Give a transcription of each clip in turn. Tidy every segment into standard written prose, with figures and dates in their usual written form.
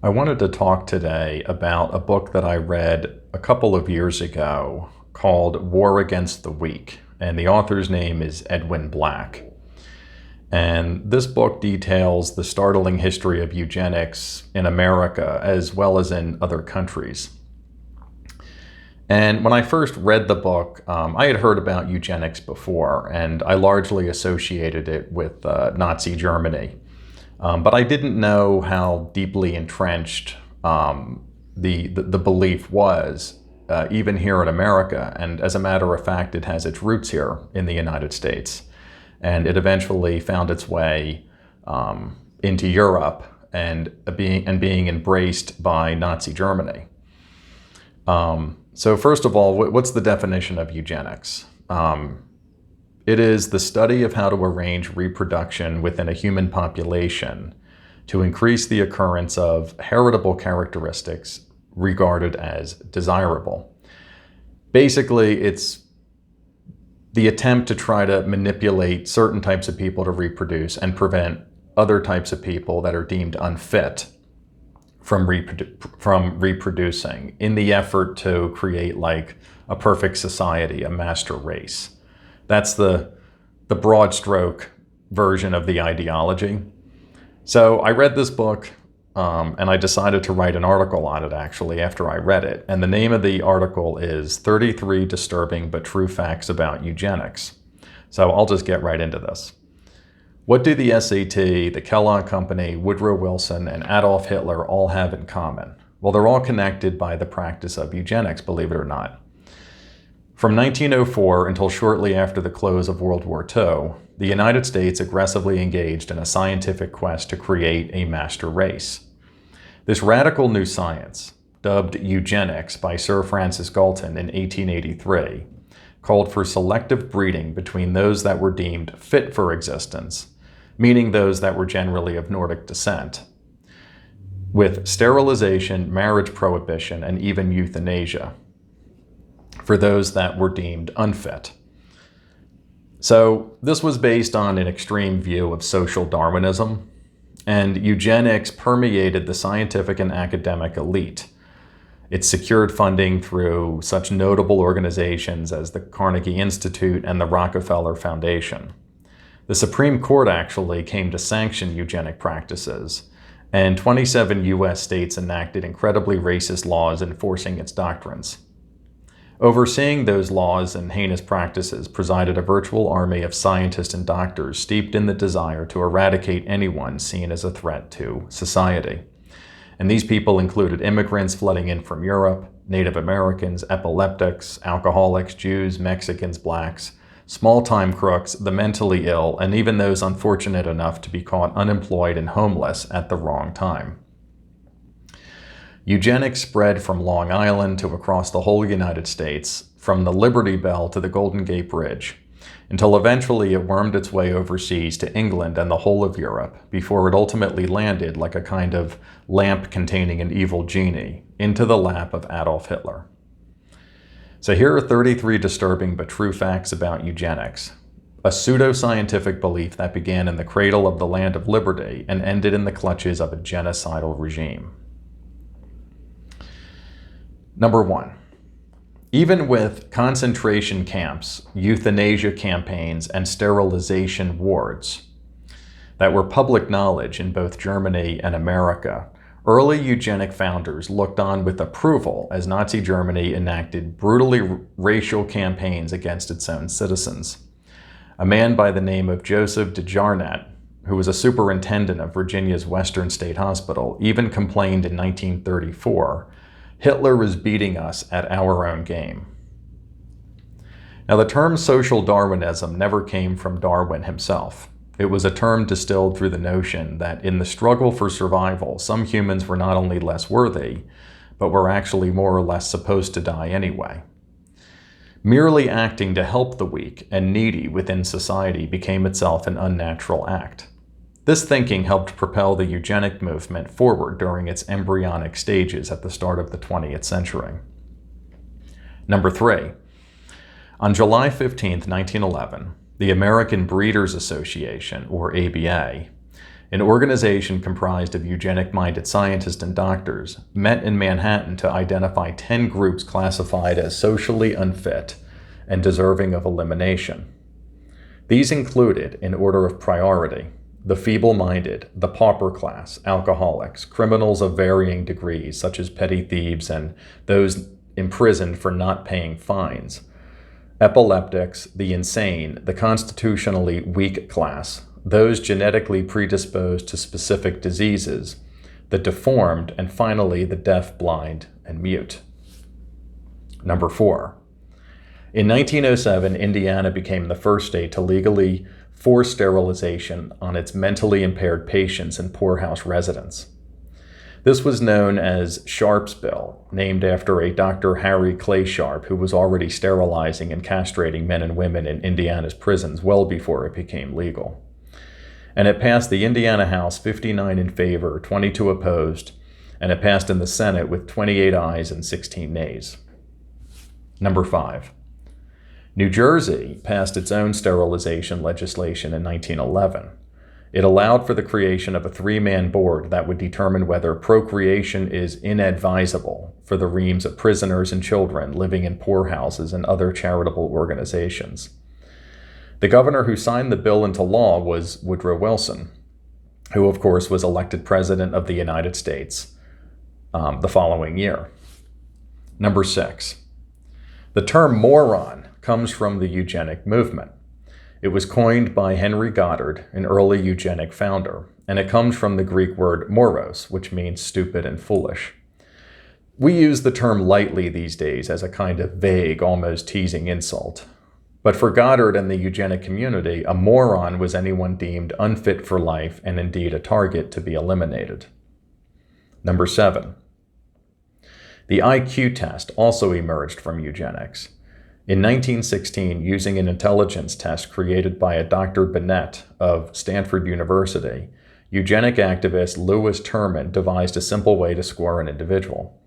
I wanted to talk today about a book that I read a couple of years ago called War Against the Weak, and the author's name is Edwin Black. And this book details the startling history of eugenics in America as well as in other countries. And when I first read the book, I had heard about eugenics before, and I largely associated it with Nazi Germany. But I didn't know how deeply entrenched the belief was, even here in America. And as a matter of fact, it has its roots here in the United States. And it eventually found its way into Europe and being embraced by Nazi Germany. So first of all, what's the definition of eugenics? It is the study of how to arrange reproduction within a human population to increase the occurrence of heritable characteristics regarded as desirable. Basically, it's the attempt to try to manipulate certain types of people to reproduce and prevent other types of people that are deemed unfit from reproducing in the effort to create like a perfect society, a master race. That's the broad stroke version of the ideology. So I read this book and I decided to write an article on it actually after I read it. And the name of the article is 33 Disturbing but True Facts About Eugenics. So I'll just get right into this. What do the SAT, the Kellogg Company, Woodrow Wilson, and Adolf Hitler all have in common? Well, they're all connected by the practice of eugenics, believe it or not. From 1904 until shortly after the close of World War II, the United States aggressively engaged in a scientific quest to create a master race. This radical new science, dubbed eugenics by Sir Francis Galton in 1883, called for selective breeding between those that were deemed fit for existence, meaning those that were generally of Nordic descent, with sterilization, marriage prohibition, and even euthanasia for those that were deemed unfit. So this was based on an extreme view of social Darwinism, and eugenics permeated the scientific and academic elite. It secured funding through such notable organizations as the Carnegie Institute and the Rockefeller Foundation. The Supreme Court actually came to sanction eugenic practices, and 27 U.S. states enacted incredibly racist laws enforcing its doctrines. Overseeing those laws and heinous practices presided a virtual army of scientists and doctors steeped in the desire to eradicate anyone seen as a threat to society. And these people included immigrants flooding in from Europe, Native Americans, epileptics, alcoholics, Jews, Mexicans, blacks, small-time crooks, the mentally ill, and even those unfortunate enough to be caught unemployed and homeless at the wrong time. Eugenics spread from Long Island to across the whole United States, from the Liberty Bell to the Golden Gate Bridge, until eventually it wormed its way overseas to England and the whole of Europe, before it ultimately landed like a kind of lamp containing an evil genie into the lap of Adolf Hitler. So here are 33 disturbing but true facts about eugenics, a pseudo-scientific belief that began in the cradle of the land of liberty and ended in the clutches of a genocidal regime. Number 1. Even with concentration camps, euthanasia campaigns, and sterilization wards that were public knowledge in both Germany and America, early eugenic founders looked on with approval as Nazi Germany enacted brutally racial campaigns against its own citizens. A man by the name of Joseph de Jarnat, who was a superintendent of Virginia's Western State Hospital, even complained in 1934, "Hitler was beating us at our own game." Now, the term social Darwinism never came from Darwin himself. It was a term distilled through the notion that in the struggle for survival, some humans were not only less worthy, but were actually more or less supposed to die anyway. Merely acting to help the weak and needy within society became itself an unnatural act. This thinking helped propel the eugenic movement forward during its embryonic stages at the start of the 20th century. Number 3. On July 15, 1911, the American Breeders Association, or ABA, an organization comprised of eugenic-minded scientists and doctors met in Manhattan to identify 10 groups classified as socially unfit and deserving of elimination. These included, in order of priority, the feeble-minded, the pauper class, alcoholics, criminals of varying degrees, such as petty thieves and those imprisoned for not paying fines, epileptics, the insane, the constitutionally weak class, those genetically predisposed to specific diseases, the deformed, and finally the deaf, blind, and mute. Number 4. In 1907, Indiana became the first state to legally force sterilization on its mentally impaired patients and poorhouse residents. This was known as Sharp's Bill, named after a Dr. Harry Clay Sharp, who was already sterilizing and castrating men and women in Indiana's prisons well before it became legal. And it passed the Indiana House 59 in favor, 22 opposed, and it passed in the Senate with 28 ayes and 16 nays. Number 5. New Jersey passed its own sterilization legislation in 1911. It allowed for the creation of a 3-man board that would determine whether procreation is inadvisable for the reams of prisoners and children living in poorhouses and other charitable organizations. The governor who signed the bill into law was Woodrow Wilson, who of course was elected President of the United States the following year. Number 6. The term moron comes from the eugenic movement. It was coined by Henry Goddard, an early eugenic founder, and it comes from the Greek word moros, which means stupid and foolish. We use the term lightly these days as a kind of vague, almost teasing insult. But for Goddard and the eugenic community, a moron was anyone deemed unfit for life and indeed a target to be eliminated. Number 7. The IQ test also emerged from eugenics. In 1916, using an intelligence test created by a Dr. Binet of Stanford University, eugenic activist Lewis Terman devised a simple way to score an individual.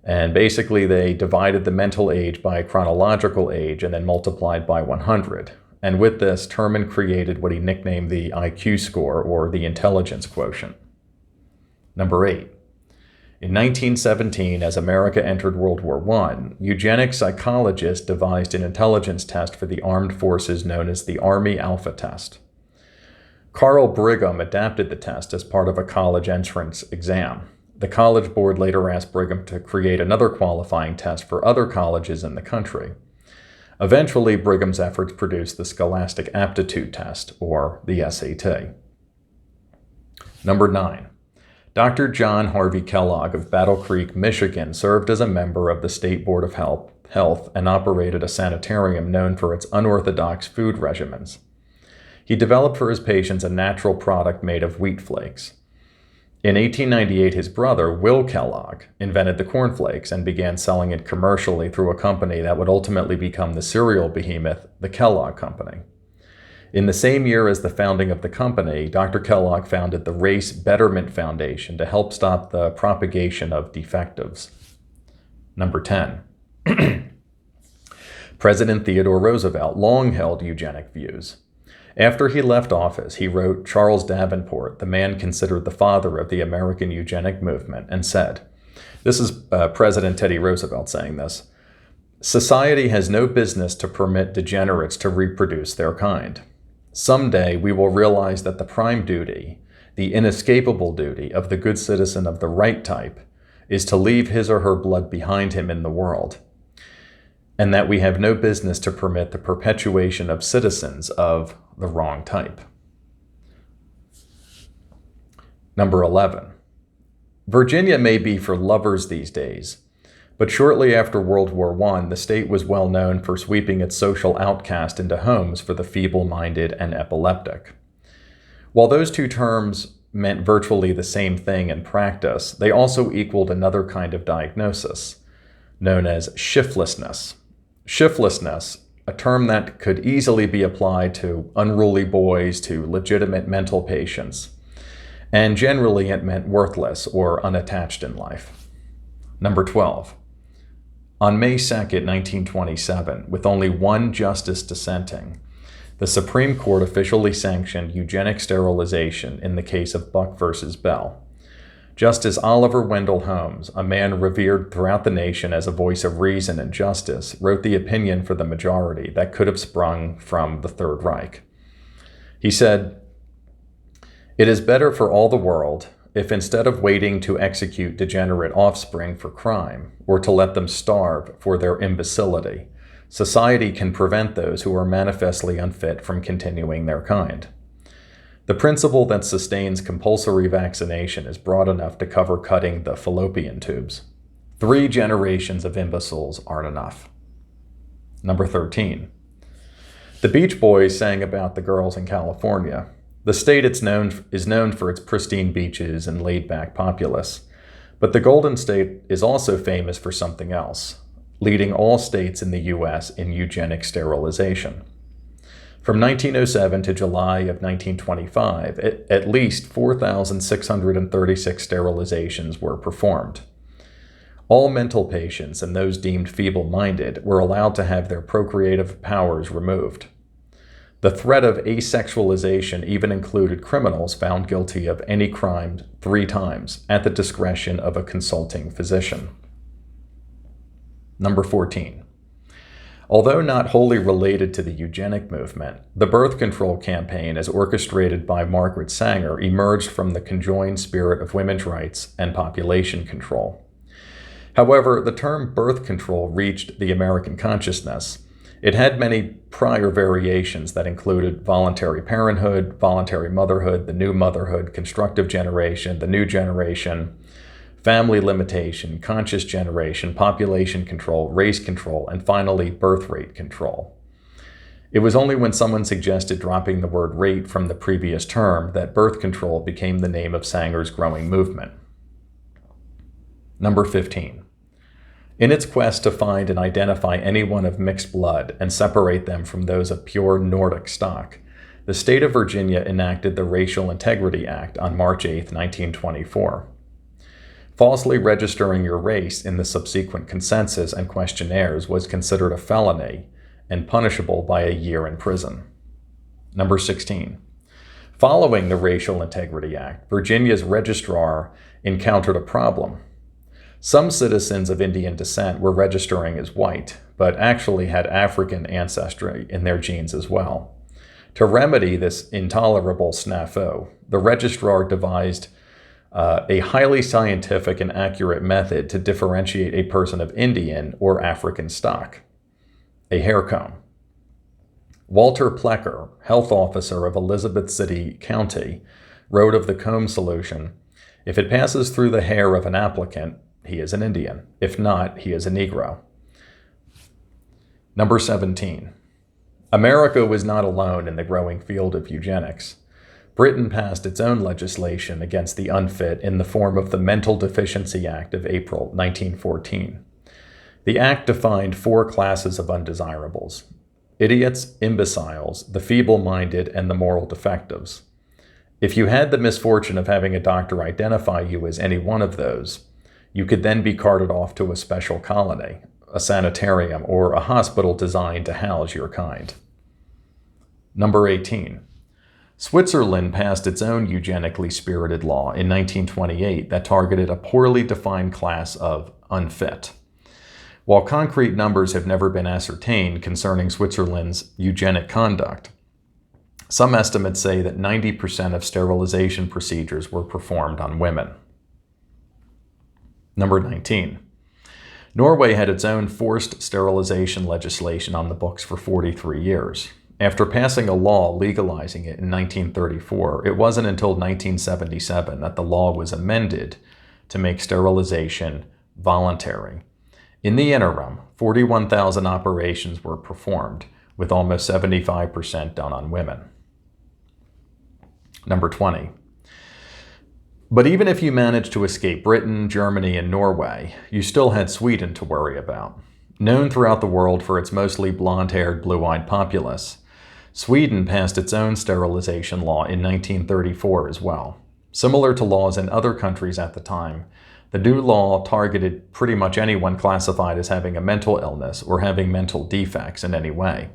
And basically, they divided the mental age by chronological age and then multiplied by 100. And with this, Terman created what he nicknamed the IQ score, or the intelligence quotient. Number 8. In 1917, as America entered World War I, eugenic psychologists devised an intelligence test for the armed forces known as the Army Alpha Test. Carl Brigham adapted the test as part of a college entrance exam. The College Board later asked Brigham to create another qualifying test for other colleges in the country. Eventually, Brigham's efforts produced the Scholastic Aptitude Test, or the SAT. Number 9. Dr. John Harvey Kellogg of Battle Creek, Michigan, served as a member of the State Board of Health and operated a sanitarium known for its unorthodox food regimens. He developed for his patients a natural product made of wheat flakes. In 1898, his brother, Will Kellogg, invented the cornflakes and began selling it commercially through a company that would ultimately become the cereal behemoth, the Kellogg Company. In the same year as the founding of the company, Dr. Kellogg founded the Race Betterment Foundation to help stop the propagation of defectives. Number 10. President Theodore Roosevelt long held eugenic views. After he left office, he wrote Charles Davenport, the man considered the father of the American eugenic movement, and said, this is President Teddy Roosevelt saying this, "Society has no business to permit degenerates to reproduce their kind. Someday we will realize that the prime duty, the inescapable duty of the good citizen of the right type, is to leave his or her blood behind him in the world, and that we have no business to permit the perpetuation of citizens of the wrong type." Number 11. Virginia may be for lovers these days, but shortly after World War I, the state was well known for sweeping its social outcast into homes for the feeble-minded and epileptic. While those two terms meant virtually the same thing in practice, they also equaled another kind of diagnosis, known as shiftlessness. Shiftlessness, a term that could easily be applied to unruly boys, to legitimate mental patients, and generally it meant worthless or unattached in life. Number 12. On May 2nd, 1927, with only one justice dissenting, The Supreme Court officially sanctioned eugenic sterilization in the case of Buck versus Bell. Justice Oliver Wendell Holmes, a man revered throughout the nation as a voice of reason and justice, wrote the opinion for the majority that could have sprung from the Third Reich. He said, "It is better for all the world if instead of waiting to execute degenerate offspring for crime, or to let them starve for their imbecility, society can prevent those who are manifestly unfit from continuing their kind. The principle that sustains compulsory vaccination is broad enough to cover cutting the fallopian tubes. 3 generations of imbeciles aren't enough." Number 13. The Beach Boys sang about the girls in California. The state is known for its pristine beaches and laid-back populace. But the Golden State is also famous for something else, leading all states in the U.S. in eugenic sterilization. From 1907 to July of 1925, at least 4,636 sterilizations were performed. All mental patients and those deemed feeble-minded were allowed to have their procreative powers removed. The threat of asexualization even included criminals found guilty of any crime 3 times at the discretion of a consulting physician. Number 14. Although not wholly related to the eugenic movement, the birth control campaign, as orchestrated by Margaret Sanger, emerged from the conjoined spirit of women's rights and population control. However, the term birth control reached the American consciousness. It had many prior variations that included voluntary parenthood, voluntary motherhood, the new motherhood, constructive generation, the new generation, family limitation, conscious generation, population control, race control, and finally birth rate control. It was only when someone suggested dropping the word rate from the previous term that birth control became the name of Sanger's growing movement. Number 15. In its quest to find and identify anyone of mixed blood and separate them from those of pure Nordic stock, the state of Virginia enacted the Racial Integrity Act on March 8, 1924. Falsely registering your race in the subsequent consensus and questionnaires was considered a felony and punishable by a year in prison. Number 16. Following the Racial Integrity Act, Virginia's registrar encountered a problem. Some citizens of Indian descent were registering as white, but actually had African ancestry in their genes as well. To remedy this intolerable snafu, the registrar devised a highly scientific and accurate method to differentiate a person of Indian or African stock: a hair comb. Walter Plecker, health officer of Elizabeth City County, wrote of the comb solution, "If it passes through the hair of an applicant, he is an Indian. If not, he is a Negro." Number 17. America was not alone in the growing field of eugenics. Britain passed its own legislation against the unfit in the form of the Mental Deficiency Act of April 1914. The act defined 4 classes of undesirables: idiots, imbeciles, the feeble-minded, and the moral defectives. If you had the misfortune of having a doctor identify you as any one of those, you could then be carted off to a special colony, a sanitarium, or a hospital designed to house your kind. Number 18. Switzerland passed its own eugenically spirited law in 1928 that targeted a poorly defined class of unfit. While concrete numbers have never been ascertained concerning Switzerland's eugenic conduct, some estimates say that 90% of sterilization procedures were performed on women. Number 19. Norway had its own forced sterilization legislation on the books for 43 years. After passing a law legalizing it in 1934, it wasn't until 1977 that the law was amended to make sterilization voluntary. In the interim, 41,000 operations were performed, with almost 75% done on women. Number 20. But even if you managed to escape Britain, Germany, and Norway, you still had Sweden to worry about. Known throughout the world for its mostly blonde-haired, blue-eyed populace, Sweden passed its own sterilization law in 1934 as well. Similar to laws in other countries at the time, the new law targeted pretty much anyone classified as having a mental illness or having mental defects in any way.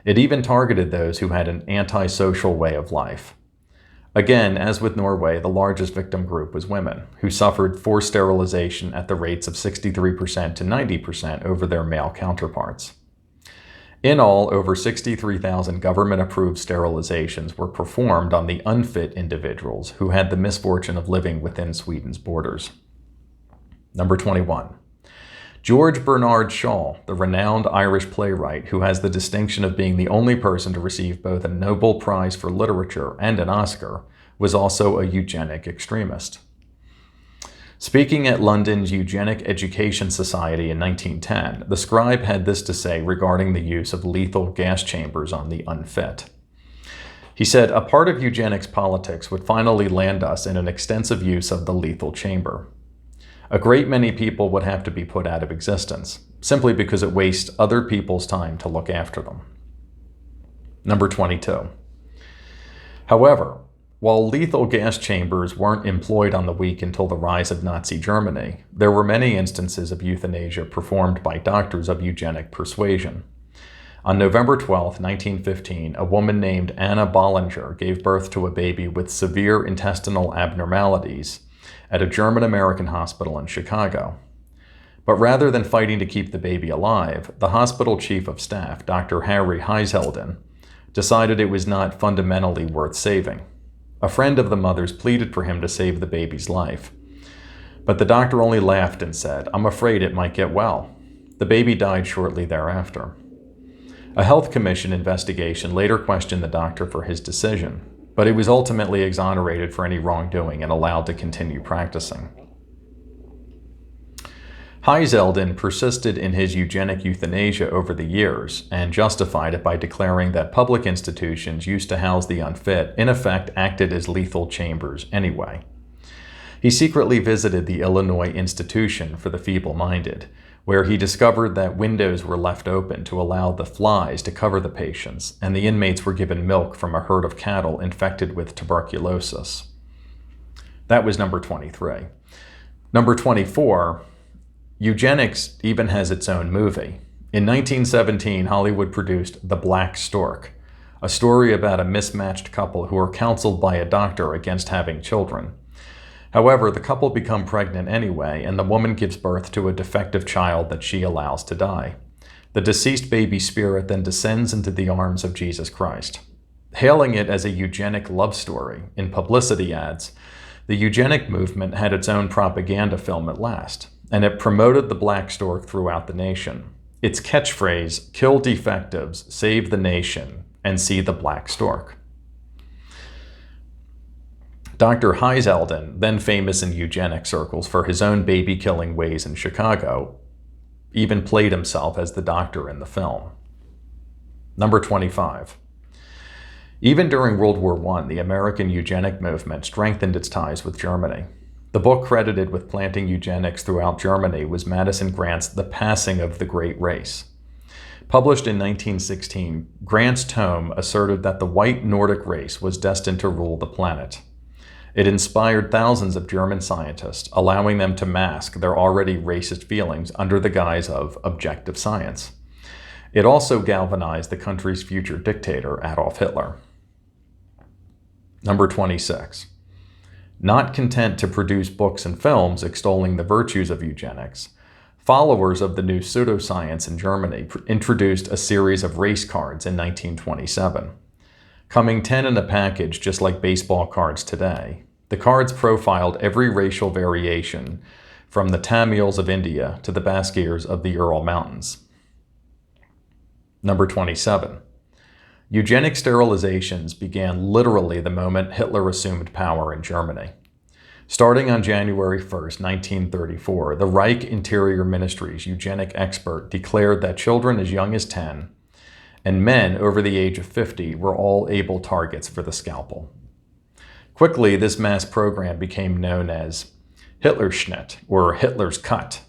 It even targeted those who had an antisocial way of life. Again, as with Norway, the largest victim group was women, who suffered forced sterilization at the rates of 63% to 90% over their male counterparts. In all, over 63,000 government-approved sterilizations were performed on the unfit individuals who had the misfortune of living within Sweden's borders. Number 21. George Bernard Shaw, the renowned Irish playwright who has the distinction of being the only person to receive both a Nobel Prize for Literature and an Oscar, was also a eugenic extremist. Speaking at London's Eugenic Education Society in 1910, the scribe had this to say regarding the use of lethal gas chambers on the unfit. He said, "A part of eugenics politics would finally land us in an extensive use of the lethal chamber. A great many people would have to be put out of existence, simply because it wastes other people's time to look after them." Number 22. However, while lethal gas chambers weren't employed on the weak until the rise of Nazi Germany, there were many instances of euthanasia performed by doctors of eugenic persuasion. On November 12, 1915, a woman named Anna Bollinger gave birth to a baby with severe intestinal abnormalities at a German-American hospital in Chicago. But rather than fighting to keep the baby alive, the hospital chief of staff, Dr. Harry Heiselden, decided it was not fundamentally worth saving. A friend of the mother's pleaded for him to save the baby's life. But the doctor only laughed and said, "I'm afraid it might get well." The baby died shortly thereafter. A health commission investigation later questioned the doctor for his decision, but he was ultimately exonerated for any wrongdoing and allowed to continue practicing. Heiselden persisted in his eugenic euthanasia over the years and justified it by declaring that public institutions used to house the unfit in effect acted as lethal chambers anyway. He secretly visited the Illinois Institution for the Feeble-Minded, where he discovered that windows were left open to allow the flies to cover the patients, and the inmates were given milk from a herd of cattle infected with tuberculosis. That was number 23. Number 24, eugenics even has its own movie. In 1917, Hollywood produced The Black Stork, a story about a mismatched couple who are counseled by a doctor against having children. However, the couple become pregnant anyway, and the woman gives birth to a defective child that she allows to die. The deceased baby's spirit then descends into the arms of Jesus Christ. Hailing it as a eugenic love story in publicity ads, the eugenic movement had its own propaganda film at last, and it promoted the black stork throughout the nation. Its catchphrase, "Kill defectives, save the nation, and see the black stork." Dr. Heiselden, then famous in eugenic circles for his own baby-killing ways in Chicago, even played himself as the doctor in the film. Number 25. Even during World War I, the American eugenic movement strengthened its ties with Germany. The book credited with planting eugenics throughout Germany was Madison Grant's The Passing of the Great Race. Published in 1916, Grant's tome asserted that the white Nordic race was destined to rule the planet. It inspired thousands of German scientists, allowing them to mask their already racist feelings under the guise of objective science. It also galvanized the country's future dictator, Adolf Hitler. Number 26. Not content to produce books and films extolling the virtues of eugenics, followers of the new pseudoscience in Germany introduced a series of race cards in 1927. Coming 10 in a package just like baseball cards today, the cards profiled every racial variation from the Tamils of India to the Baskirs of the Ural Mountains. Number 27. Eugenic sterilizations began literally the moment Hitler assumed power in Germany. Starting on January 1st, 1934, the Reich Interior Ministry's eugenic expert declared that children as young as 10 and men over the age of 50 were all able targets for the scalpel. Quickly, this mass program became known as Hitlerschnitt, or Hitler's Cut.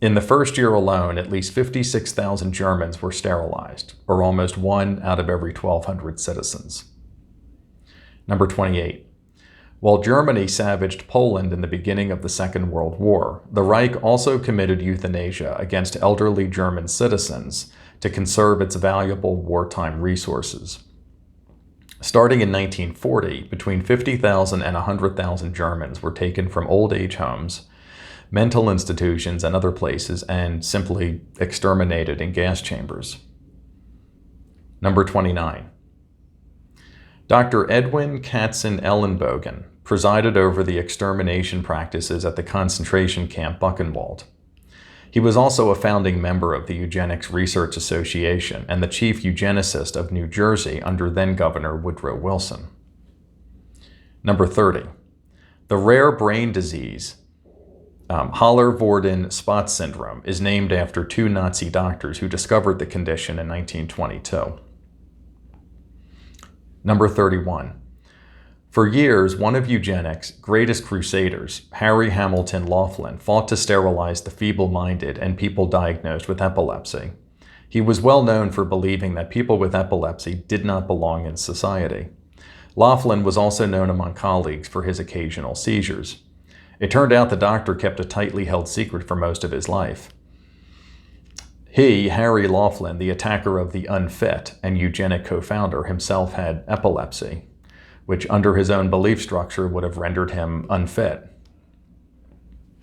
In the first year alone, at least 56,000 Germans were sterilized, or almost 1 out of every 1,200 citizens. Number 28. While Germany savaged Poland in the beginning of the Second World War, the Reich also committed euthanasia against elderly German citizens to conserve its valuable wartime resources. Starting in 1940, between 50,000 and 100,000 Germans were taken from old age homes, mental institutions, and other places and simply exterminated in gas chambers. Number 29. Dr. Edwin Katzenellenbogen presided over the extermination practices at the concentration camp Buchenwald. He was also a founding member of the Eugenics Research Association and the chief eugenicist of New Jersey under then-Governor Woodrow Wilson. Number 30. The rare brain disease, Haller-Worden spot syndrome, is named after two Nazi doctors who discovered the condition in 1922. Number 31. For years, one of eugenics' greatest crusaders, Harry Hamilton Laughlin, fought to sterilize the feeble-minded and people diagnosed with epilepsy. He was well known for believing that people with epilepsy did not belong in society. Laughlin was also known among colleagues for his occasional seizures. It turned out the doctor kept a tightly held secret for most of his life. He, Harry Laughlin, the attacker of the unfit and eugenic co-founder, himself had epilepsy, which under his own belief structure would have rendered him unfit.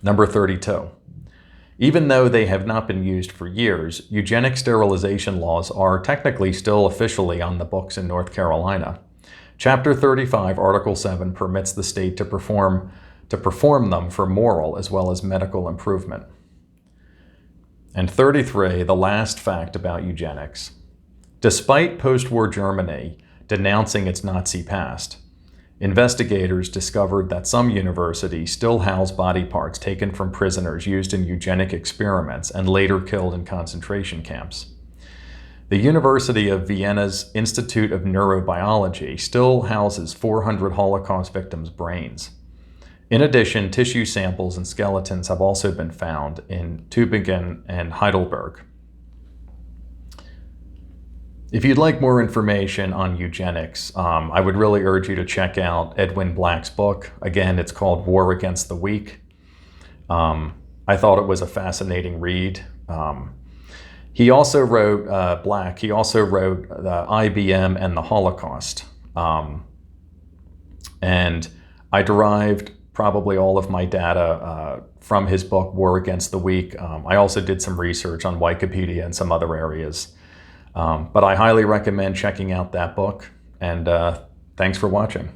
Number 32. Even though they have not been used for years, eugenic sterilization laws are technically still officially on the books in North Carolina. Chapter 35, Article 7 permits the state to perform them for moral as well as medical improvement. And 33, the last fact about eugenics. Despite post-war Germany denouncing its Nazi past, investigators discovered that some universities still house body parts taken from prisoners used in eugenic experiments and later killed in concentration camps. The University of Vienna's Institute of Neurobiology still houses 400 Holocaust victims' brains. In addition, tissue samples and skeletons have also been found in Tübingen and Heidelberg. If you'd like more information on eugenics, I would really urge you to check out Edwin Black's book. Again, it's called War Against the Weak. I thought it was a fascinating read. He also wrote, the IBM and the Holocaust. And I derived probably all of my data from his book, War Against the Weak. I also did some research on Wikipedia and some other areas. But I highly recommend checking out that book, and thanks for watching.